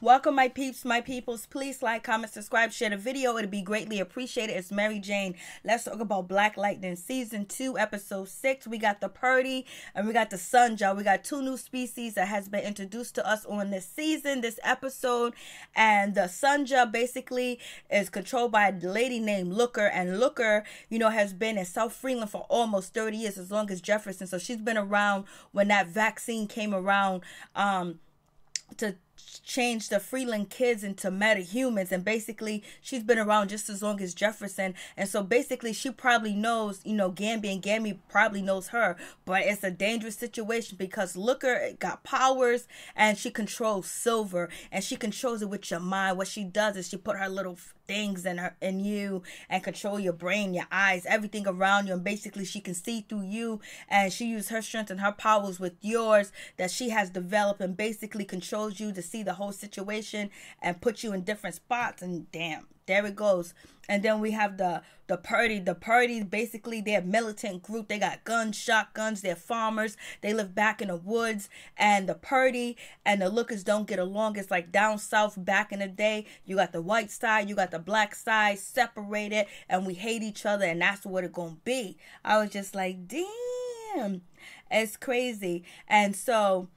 Welcome, my peeps, my peoples. Please like, comment, subscribe, share the video. It'd be greatly appreciated. It's Mary Jane. Let's talk about Black Lightning Season 2, Episode 6. We got the Purdy and we got the Sunja. We got two new species that has been introduced to us on this season, this episode. And the Sunja basically is controlled by a lady named Looker. And Looker, has been in South Freeland for almost 30 years, as long as Jefferson. So she's been around when that vaccine came around to change the Freeland kids into metahumans, and basically she's been around just as long as Jefferson, and so basically she probably knows, Gambi, and Gambi probably knows her, but it's a dangerous situation because Looker got powers and she controls silver, and she controls it with your mind. What she does is she put her little things in you and control your brain, your eyes, everything around you, and basically she can see through you, and she uses her strength and her powers with yours that she has developed, and basically controls you to see the whole situation and put you in different spots. And damn, there it goes. And then we have the Purdy. The Purdy, basically they're a militant group. They got guns, shotguns. They're farmers. They live back in the woods. And the Purdy and the Lookers don't get along. It's like down south back in the day. You got the white side, you got the black side separated, and we hate each other, and that's what it's gonna be. I was just like, damn, it's crazy. And so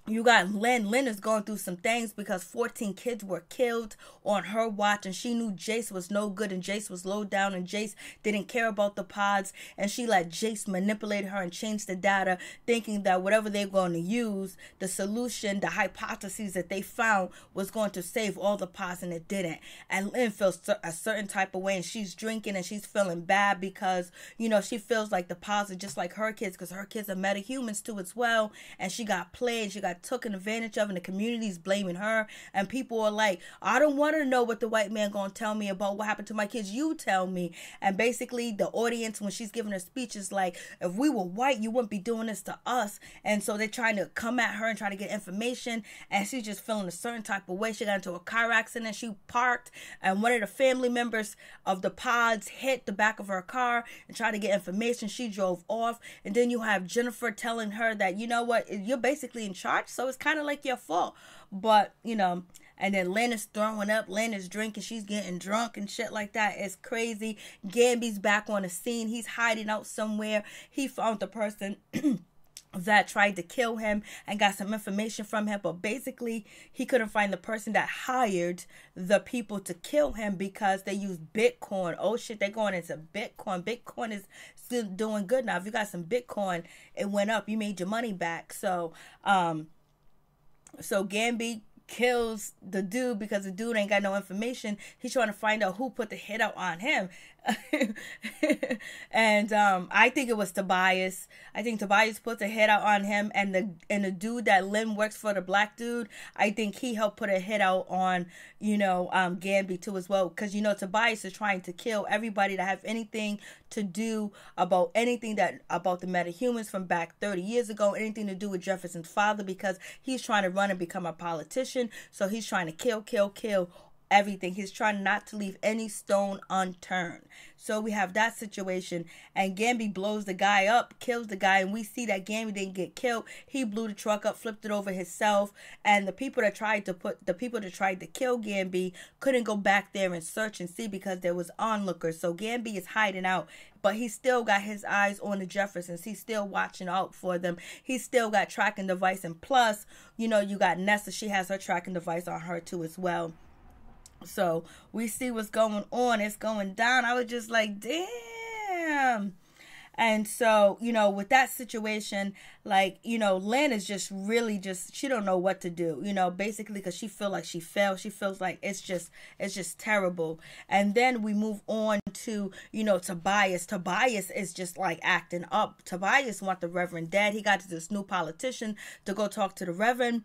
you got Lynn. Lynn is going through some things because 14 kids were killed on her watch, and she knew Jace was no good, and Jace was low down, and Jace didn't care about the pods, and she let Jace manipulate her and change the data, thinking that whatever they're going to use, the solution, the hypotheses that they found was going to save all the pods, and it didn't. And Lynn feels a certain type of way, and she's drinking, and she's feeling bad because, she feels like the pods are just like her kids, because her kids are metahumans too as well, and she got played, she got taken advantage of, and the community's blaming her, and people are like, I don't want to know what the white man gonna tell me about what happened to my kids, you tell me. And basically the audience, when she's giving her speech, is like, if we were white, you wouldn't be doing this to us. And so they're trying to come at her and try to get information, and she's just feeling a certain type of way. She got into a car accident, she parked, and one of the family members of the pods hit the back of her car and tried to get information. She drove off, and then you have Jennifer telling her that, you know what, you're basically in charge, so it's kind of like your fault. But and then Lynn is throwing up, Lynn is drinking, she's getting drunk and shit like that. It's crazy. Gambi's back on the scene. He's hiding out somewhere. He found the person that tried to kill him and got some information from him, but basically he couldn't find the person that hired the people to kill him because they use Bitcoin. Oh shit, they're going into Bitcoin. Bitcoin is still doing good now. If you got some Bitcoin, it went up, you made your money back. So Gambi kills the dude because the dude ain't got no information. He's trying to find out who put the hit out on him. And I think it was Tobias. I think Tobias put the hit out on him, and the dude that Lynn works for, the black dude, I think he helped put a hit out on Gambi too as well, because Tobias is trying to kill everybody that have anything to do about about the metahumans from back 30 years ago, anything to do with Jefferson's father, because he's trying to run and become a politician. So he's trying to kill everything. He's trying not to leave any stone unturned. So we have that situation, and Gambi blows the guy up, kills the guy, and we see that Gambi didn't get killed. He blew the truck up, flipped it over himself, and the people that tried to kill Gambi couldn't go back there and search and see because there was onlookers. So Gambi is hiding out, but he still got his eyes on the Jeffersons. He's still watching out for them. He's still got tracking device, and plus, you got Nessa. She has her tracking device on her too as well. So we see what's going on. It's going down. I was just like, damn. And so, with that situation, like, Lynn is just really she don't know what to do, basically, because she feel like she failed. She feels like it's just terrible. And then we move on to, Tobias. Tobias is just like acting up. Tobias want the Reverend dead. He got this new politician to go talk to the Reverend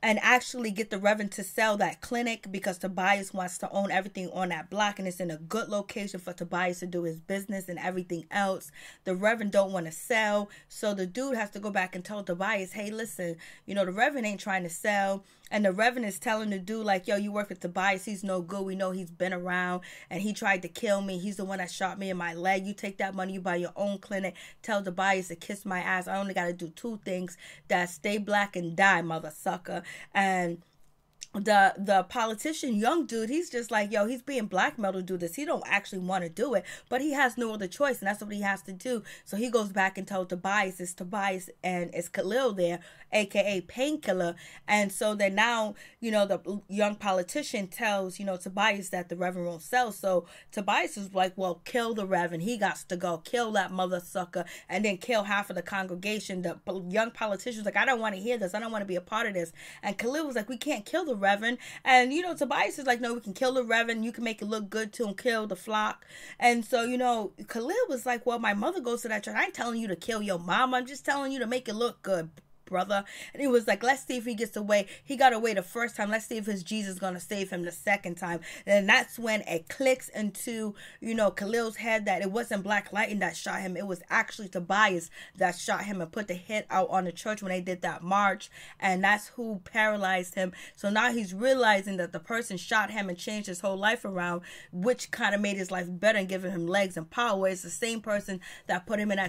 and actually get the Reverend to sell that clinic, because Tobias wants to own everything on that block, and it's in a good location for Tobias to do his business and everything else. The Reverend don't want to sell, so the dude has to go back and tell Tobias, hey, listen, the Reverend ain't trying to sell. And the Reverend is telling the dude, like, yo, you work with Tobias, he's no good. We know he's been around, and he tried to kill me. He's the one that shot me in my leg. You take that money, you buy your own clinic. Tell Tobias to kiss my ass. I only got to do two things: that stay black and die, mother sucker. And the politician, young dude, he's just like, yo, he's being blackmailed to do this. He don't actually want to do it, but he has no other choice, and that's what he has to do. So he goes back and tells Tobias, it's Tobias and it's Khalil there, aka Painkiller. And so then now, the young politician tells, Tobias that the Reverend won't sell. So Tobias is like, well, kill the Reverend. He got to go. Kill that mother sucker, and then kill half of the congregation. The young politician's like, I don't want to hear this. I don't want to be a part of this. And Khalil was like, we can't kill the Reverend. And, Tobias is like, no, we can kill the Reverend. You can make it look good to him, kill the flock. And so, Khalil was like, well, my mother goes to that church. I ain't telling you to kill your mom. I'm just telling you to make it look good, brother. And he was like, let's see if he gets away. He got away the first time. Let's see if his Jesus gonna save him the second time. And that's when it clicks into, Khalil's head that it wasn't Black Lightning that shot him. It was actually Tobias that shot him and put the hit out on the church when they did that march. And that's who paralyzed him. So now he's realizing that the person shot him and changed his whole life around, which kind of made his life better and giving him legs and power. It's the same person that put him in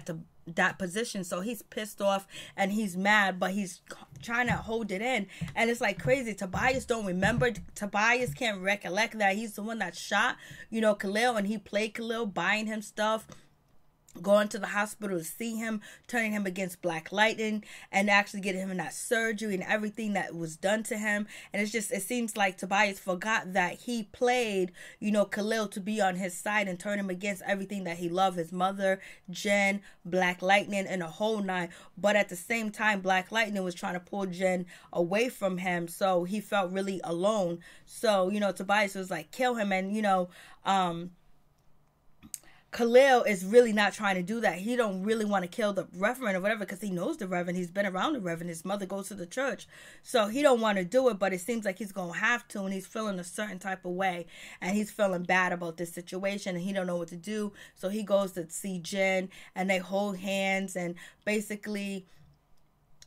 that position. So he's pissed off and he's mad, but he's trying to hold it in. And it's like crazy. Tobias don't remember. Tobias can't recollect that he's the one that shot, Khalil, and he played Khalil, buying him stuff, going to the hospital to see him, turning him against Black Lightning, and actually getting him in that surgery and everything that was done to him. And it seems like Tobias forgot that he played, Khalil to be on his side and turn him against everything that he loved, his mother, Jen, Black Lightning, and the whole nine. But at the same time, Black Lightning was trying to pull Jen away from him, so he felt really alone. So, Tobias was like, kill him. And, Khalil is really not trying to do that. He don't really want to kill the Reverend or whatever because he knows the Reverend. He's been around the Reverend. His mother goes to the church. So he don't want to do it, but it seems like he's going to have to, and he's feeling a certain type of way, and he's feeling bad about this situation, and he don't know what to do. So he goes to see Jen, and they hold hands, and basically,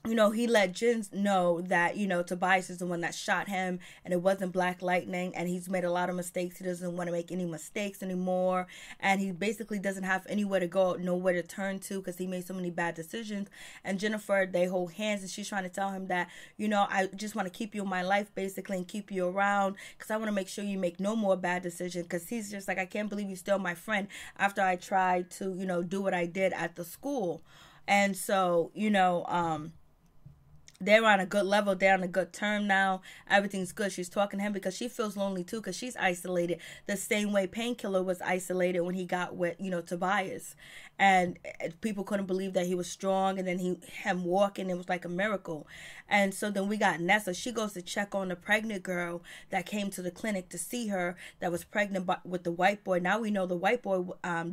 he let Jen know that, Tobias is the one that shot him and it wasn't Black Lightning, and he's made a lot of mistakes. He doesn't want to make any mistakes anymore, and he basically doesn't have anywhere to go, nowhere to turn to because he made so many bad decisions. And Jennifer, they hold hands, and she's trying to tell him that, I just want to keep you in my life basically and keep you around because I want to make sure you make no more bad decisions, because he's just like, I can't believe you're still my friend after I tried to, do what I did at the school. And so, they're on a good level. They're on a good term now. Everything's good. She's talking to him because she feels lonely too, because she's isolated the same way Painkiller was isolated when he got with, Tobias. And people couldn't believe that he was strong, and then him walking, it was like a miracle. And so then we got Nessa. She goes to check on the pregnant girl that came to the clinic to see her, that was pregnant with the white boy. Now we know the white boy,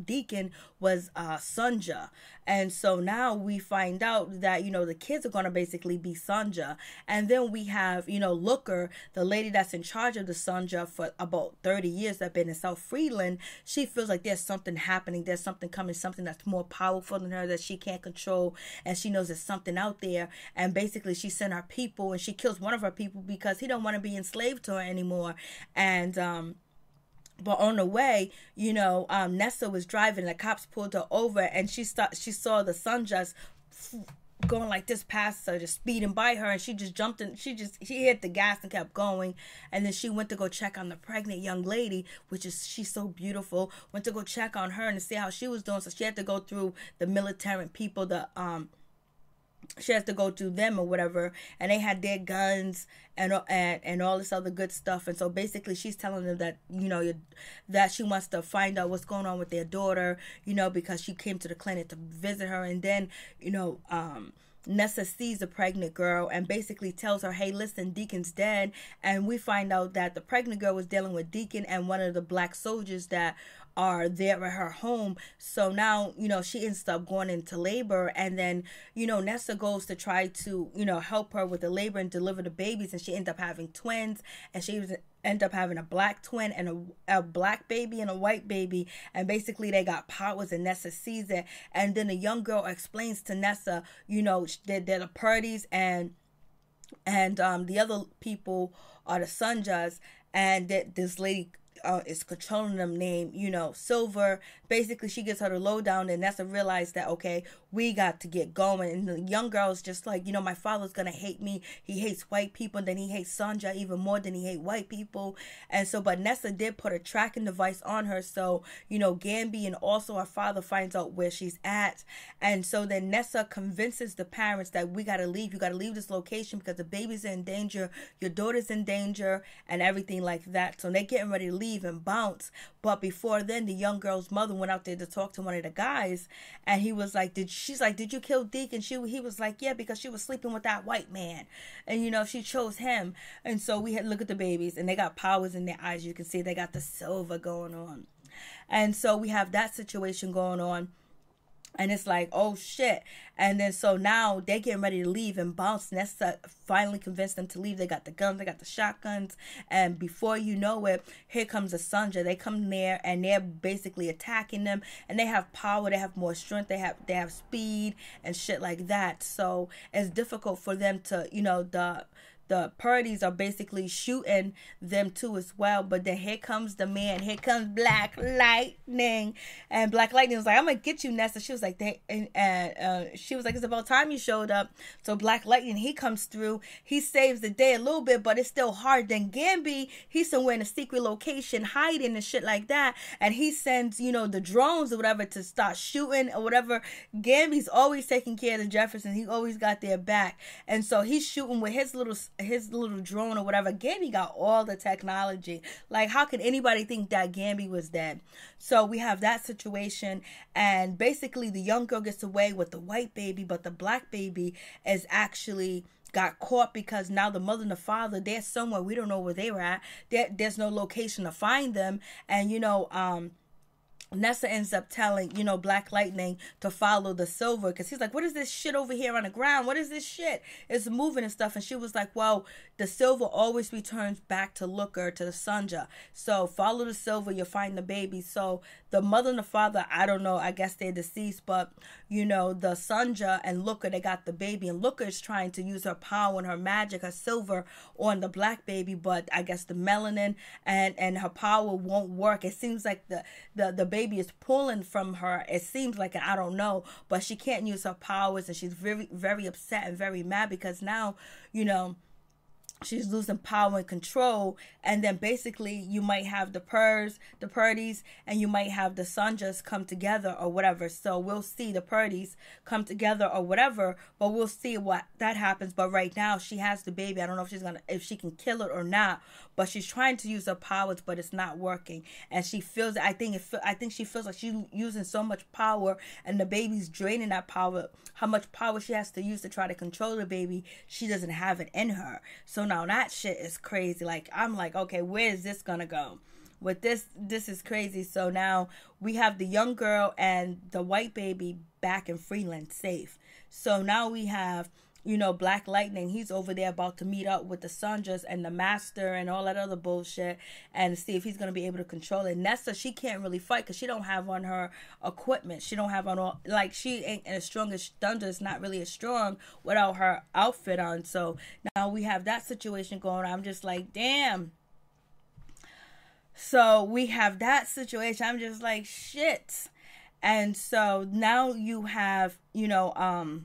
Deacon, was Sunja. And so now we find out that, the kids are going to basically be Sunja. And then we have, Looker, the lady that's in charge of the Sunja for about 30 years, that been in South Freeland. She feels like there's something happening. There's something coming, something that's more powerful than her that she can't control. And she knows there's something out there. And basically she sent her people, and she kills one of her people because he don't want to be enslaved to her anymore. And, but on the way, Nessa was driving, the cops pulled her over, and she saw the Sunjas going like this past her, just speeding by her, and she just jumped in. She hit the gas and kept going. And then she went to go check on the pregnant young lady, she's so beautiful. Went to go check on her and to see how she was doing. So she had to go through the military people, she has to go through them or whatever, and they had their guns and all this other good stuff. And so basically she's telling them that, that she wants to find out what's going on with their daughter, because she came to the clinic to visit her. And then, Nessa sees the pregnant girl and basically tells her, hey, listen, Deacon's dead. And we find out that the pregnant girl was dealing with Deacon and one of the black soldiers that are there at her home. So now, she ends up going into labor, and then, Nessa goes to try to, help her with the labor and deliver the babies, and she ends up having twins, and she end up having a black twin and a black baby and a white baby. And basically they got powers, and Nessa sees it. And then the young girl explains to Nessa, they're the parties, and the other people are the Sunjas, and that this lady is controlling them, named, you know, Silver. Basically, she gets her the lowdown, and Nessa realized that, okay, we got to get going. And the young girl's just like, you know, my father's gonna hate me. He hates white people, and then he hates Sandra even more than he hates white people. And so, but Nessa did put a tracking device on her, so, you know, Gambi and also her father finds out where she's at. And so then Nessa convinces the parents that we gotta leave. You gotta leave this location because the baby's in danger, your daughter's in danger, and everything like that. So they're getting ready to leave and bounce. But before then, the young girl's mother went out there to talk to one of the guys, and he was like, she's like, did you kill Deke? And he was like, yeah, because she was sleeping with that white man, and you know, she chose him. And so we had look at the babies, and they got powers in their eyes. You can see they got the silver going on. And so we have that situation going on. And it's like, oh shit. And then so now they're getting ready to leave and bounce. Nessa finally convinced them to leave. They got the guns, they got the shotguns. And before you know it, here comes the Sandra. They come there and they're basically attacking them. And they have power, they have more strength, they have speed and shit like that. So it's difficult for them to, you know, the Purdy's are basically shooting them too as well. But then here comes the man. Here comes Black Lightning. And Black Lightning was like, I'm going to get you, Nessa. She was like, she was like, it's about time you showed up. So Black Lightning, he comes through. He saves the day a little bit, but it's still hard. Then Gambi, he's somewhere in a secret location hiding and shit like that. And he sends, you know, the drones or whatever to start shooting or whatever. Gambi's always taking care of the Jeffersons. He always got their back. And so he's shooting with his little drone or whatever. Gambi got all the technology. Like, how could anybody think that Gambi was dead? So we have that situation, and basically the young girl gets away with the white baby, but the black baby is actually got caught because now the mother and the father, they're somewhere. We don't know where they were at. There's no location to find them. And you know, Nessa ends up telling, you know, Black Lightning to follow the silver, because he's like, what is this shit over here on the ground? What is this shit? It's moving and stuff. And she was like, well, the silver always returns back to Looker, to the Sandra. So follow the silver, you'll find the baby. So the mother and the father, I don't know, I guess they're deceased, but, you know, the Sandra and Looker, they got the baby. And Looker is trying to use her power and her magic, her silver, on the black baby, but I guess the melanin and her power won't work. It seems like the baby is pulling from her. It seems like it, I don't know, but she can't use her powers, and she's very, very upset and very mad because now, you know, she's losing power and control. And then basically you might have the Purdys, and you might have the Sandras come together or whatever. So we'll see the Purdys come together or whatever, but we'll see what that happens. But right now she has the baby. I don't know if she can kill it or not, but she's trying to use her powers, but it's not working. And she feels, I think she feels like she's using so much power, and the baby's draining that power. How much power she has to use to try to control the baby, she doesn't have it in her. So now that shit is crazy. Like, I'm like, okay, where is this gonna go? With this is crazy. So now we have the young girl and the white baby back in Freeland safe. So now we have, you know, Black Lightning. He's over there about to meet up with the Sandras and the Master and all that other bullshit, and see if he's going to be able to control it. Nessa, she can't really fight because she don't have on her equipment. She don't have on all, like, she ain't as strong as Thunder. Is not really as strong without her outfit on. So now we have that situation going on. I'm just like, damn. So we have that situation. I'm just like, shit. And so now you have, you know,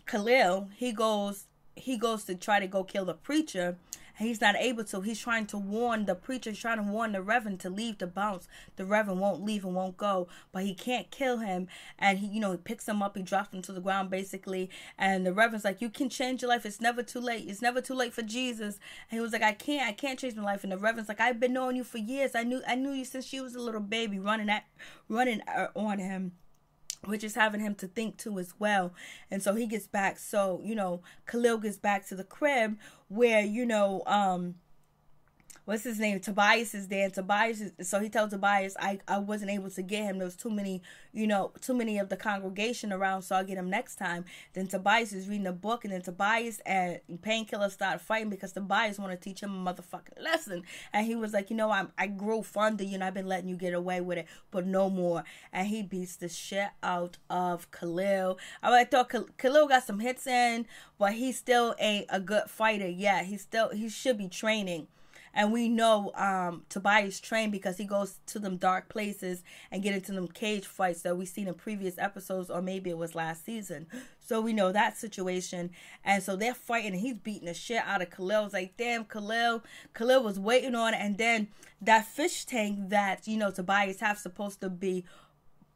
Khalil, he goes to try to go kill the preacher, and he's not able to. He's trying to warn the preacher, he's trying to warn the Reverend to leave, to bounce. The Reverend won't leave and won't go, but he can't kill him. And he, you know, he picks him up, he drops him to the ground basically, and the Reverend's like, you can change your life, it's never too late. It's never too late for Jesus. And he was like, I can't change my life. And the Reverend's like, I've been knowing you for years. I knew you since you was a little baby, running on him, which is having him to think too as well. And so he gets back. So, you know, Khalil gets back to the crib where, you know, what's his name? Tobias is there. And so he tells Tobias, I wasn't able to get him. There was too many of the congregation around, so I'll get him next time. Then Tobias is reading a book, and then Tobias and Painkiller start fighting because Tobias want to teach him a motherfucking lesson. And he was like, you know, I grew fond of you, and I've been letting you get away with it, but no more. And he beats the shit out of Khalil. I thought Khalil got some hits in, but he still ain't a good fighter yet. He should be training. And we know Tobias trained because he goes to them dark places and get into them cage fights that we seen in previous episodes, or maybe it was last season. So we know that situation. And so they're fighting and he's beating the shit out of Khalil. It's like, damn, Khalil was waiting on it. And then that fish tank that, you know, Tobias have supposed to be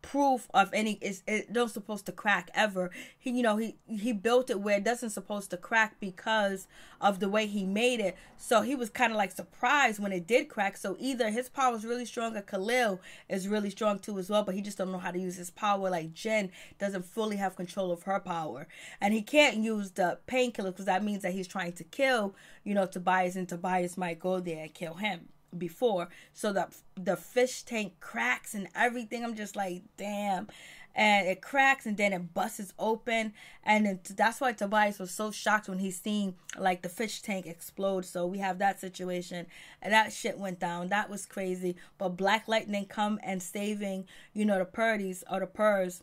proof of any, it don't supposed to crack ever. He built it where it doesn't supposed to crack because of the way he made it. So he was kind of like surprised when it did crack. So either his power is really strong or Khalil is really strong too as well, but he just don't know how to use his power. Like Jen doesn't fully have control of her power, and he can't use the painkiller because that means that he's trying to kill, you know, Tobias, and Tobias might go there and kill him before. So the fish tank cracks and everything. I'm just like, damn. And it cracks and then it busts open, and that's why Tobias was so shocked when he seen like the fish tank explode. So we have that situation, and that shit went down. That was crazy. But Black Lightning come and saving, you know, the Purdies or the Purs,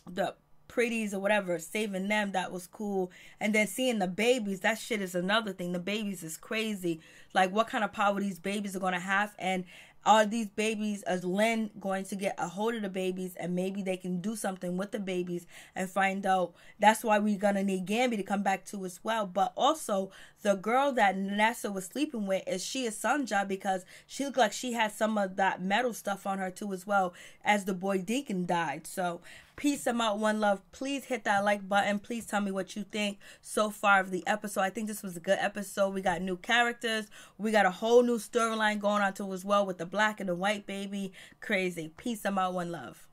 the pretties or whatever, saving them. That was cool. And then seeing the babies, that shit is another thing. The babies is crazy. Like what kind of power these babies are gonna have, and are these babies, is Lynn going to get a hold of the babies and maybe they can do something with the babies and find out. That's why we're gonna need Gambi to come back too as well. But also the girl that Nessa was sleeping with, is she a Sonja? Because she looked like she had some of that metal stuff on her too as well, as the boy Deacon died. So peace, I'm out, one love. Please hit that like button. Please tell me what you think so far of the episode. I think this was a good episode. We got new characters. We got a whole new storyline going on too as well with the black and the white baby. Crazy. Peace, I'm out, one love.